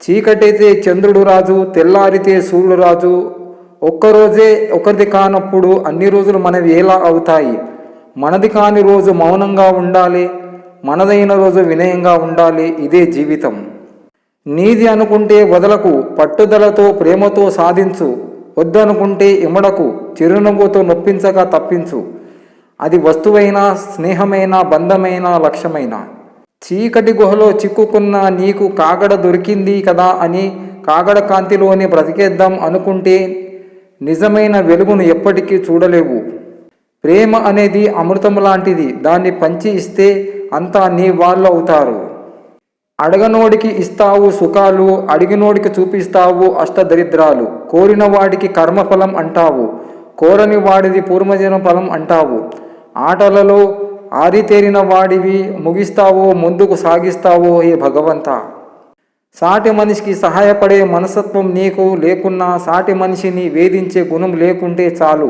చీకటైతే చంద్రుడు రాజు, తెల్లారితే సూర్యుడు రాజు. ఒక్కరోజే ఒకరిది కానప్పుడు అన్ని రోజులు మనవి ఎలా అవుతాయి? మనది కాని రోజు మౌనంగా ఉండాలి, మనదైన రోజు వినయంగా ఉండాలి. ఇదే జీవితం. నీది అనుకుంటే వదలకు, పట్టుదలతో ప్రేమతో సాధించు. వద్దనుకుంటే ఇమడకు, చిరునవ్వుతో నొప్పించగా తప్పించు. అది వస్తువైనా, స్నేహమైన, బంధమైన, లక్ష్యమైన. చీకటి గుహలో చిక్కుకున్న నీకు కాగడ దొరికింది కదా అని కాగడ కాంతిలోనే బ్రతికేద్దాం అనుకుంటే నిజమైన వెలుగును ఎప్పటికీ చూడలేవు. ప్రేమ అనేది అమృతం లాంటిది. దాన్ని పంచి ఇస్తే అంతా నీ వాళ్ళు అవుతారు. అడగనోడికి ఇస్తావు సుఖాలు, అడిగినోడికి చూపిస్తావు అష్టదరిద్రాలు. కోరిన వాడికి కర్మఫలం అంటావు, కోరని వాడిది పూర్వజన్మ ఫలం అంటావు. ఆటలలో ఆరితేరిన వాడివి ముగిస్తావో, ముందుకు సాగిస్తావో ఏ భగవంతా. సాటి మనిషికి సహాయపడే మనస్తత్వం నీకు లేకున్నా, సాటి మనిషిని వేధించే గుణం లేకుంటే చాలు,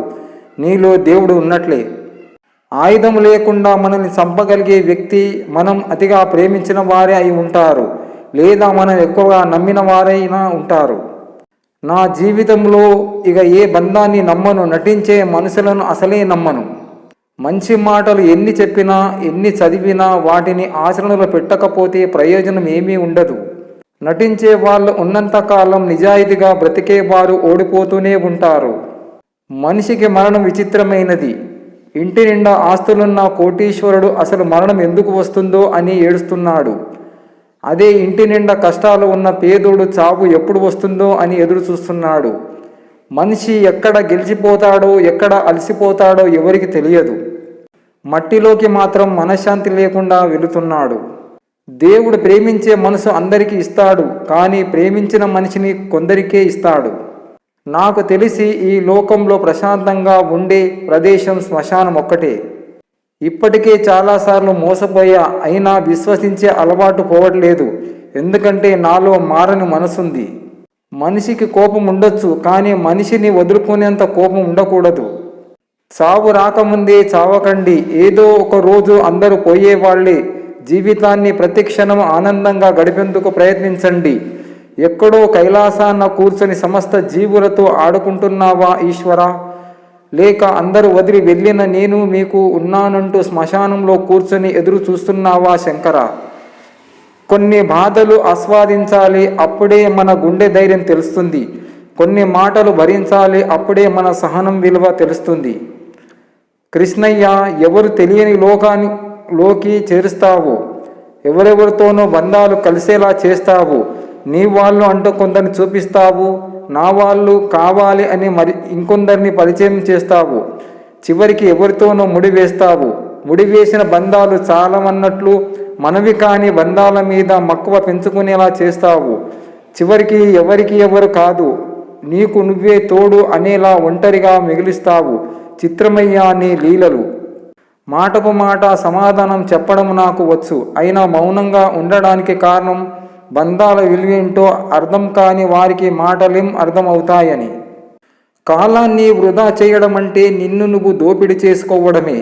నీలో దేవుడు ఉన్నట్లే. ఆయుధం లేకుండా మనల్ని చంపగలిగే వ్యక్తి మనం అతిగా ప్రేమించిన వారే అయి ఉంటారు, లేదా మనం ఎక్కువగా నమ్మిన వారైనా ఉంటారు. నా జీవితంలో ఇక ఏ బంధాన్ని నమ్మను, నటించే మనుషులను అసలే నమ్మను. మంచి మాటలు ఎన్ని చెప్పినా, ఎన్ని చదివినా వాటిని ఆచరణలో పెట్టకపోతే ప్రయోజనం ఏమీ ఉండదు. నటించే వాళ్ళు ఉన్నంతకాలం నిజాయితీగా బ్రతికేవారు ఓడిపోతూనే ఉంటారు. మనిషికి మరణం విచిత్రమైనది. ఇంటి నిండా ఆస్తులున్న కోటీశ్వరుడు అసలు మరణం ఎందుకు వస్తుందో అని ఏడుస్తున్నాడు. అదే ఇంటి నిండా కష్టాలు ఉన్న పేదోడు చావు ఎప్పుడు వస్తుందో అని ఎదురు చూస్తున్నాడు. మనిషి ఎక్కడ గెలిచిపోతాడో, ఎక్కడ అలసిపోతాడో ఎవరికి తెలియదు. మట్టిలోకి మాత్రం మనశ్శాంతి లేకుండా వెళుతున్నాడు. దేవుడు ప్రేమించే మనసు అందరికీ ఇస్తాడు, కానీ ప్రేమించిన మనిషిని కొందరికే ఇస్తాడు. నాకు తెలిసి ఈ లోకంలో ప్రశాంతంగా ఉండే ప్రదేశం శ్మశానం ఒక్కటే. ఇప్పటికే చాలాసార్లు మోసపోయా, అయినా విశ్వసించే అలవాటు పోవట్లేదు. ఎందుకంటే నాలో మారని మనసుంది. మనిషికి కోపం ఉండొచ్చు, కానీ మనిషిని వదులుకునేంత కోపం ఉండకూడదు. చావు రాకముందే చావకండి. ఏదో ఒక రోజు అందరూ పోయేవాళ్లే. జీవితాన్ని ప్రతిక్షణం ఆనందంగా గడిపేందుకు ప్రయత్నించండి. ఎక్కడో కైలాసాన్న కూర్చొని సమస్త జీవులతో ఆడుకుంటున్నావా ఈశ్వరా? లేక అందరూ వదిలి వెళ్ళిన నేను మీకు ఉన్నానంటూ శ్మశానంలో కూర్చొని ఎదురు చూస్తున్నావా శంకరా? కొన్ని బాధలు ఆస్వాదించాలి, అప్పుడే మన గుండె ధైర్యం తెలుస్తుంది. కొన్ని మాటలు భరించాలి, అప్పుడే మన సహనం విలువ తెలుస్తుంది. కృష్ణయ్య, ఎవరు తెలియని లోకి చేరుస్తావు, ఎవరెవరితోనో బంధాలు కలిసేలా చేస్తావు. నీ వాళ్ళు అంటూ కొందరిని చూపిస్తావు, నా వాళ్ళు కావాలి అని మరి ఇంకొందరిని పరిచయం చేస్తావు. చివరికి ఎవరితోనో ముడివేస్తావు. ముడివేసిన బంధాలు చాలమన్నట్లు మనవి కాని బంధాల మీద మక్కువ పెంచుకునేలా చేస్తావు. చివరికి ఎవరికి ఎవరు కాదు, నీకు నువ్వే తోడు అనేలా ఒంటరిగా మిగిలిస్తావు. చిత్రమయ్యా నీ లీలలు. మాటకు మాట సమాధానం చెప్పడం నాకు వచ్చు, అయినా మౌనంగా ఉండడానికి కారణం బంధాల విలువేంటో అర్థం కాని వారికి మాటలేం అర్థమవుతాయని. కాలాన్ని వృధా చేయడం అంటే నిన్ను నువ్వు దోపిడీ చేసుకోవడమే.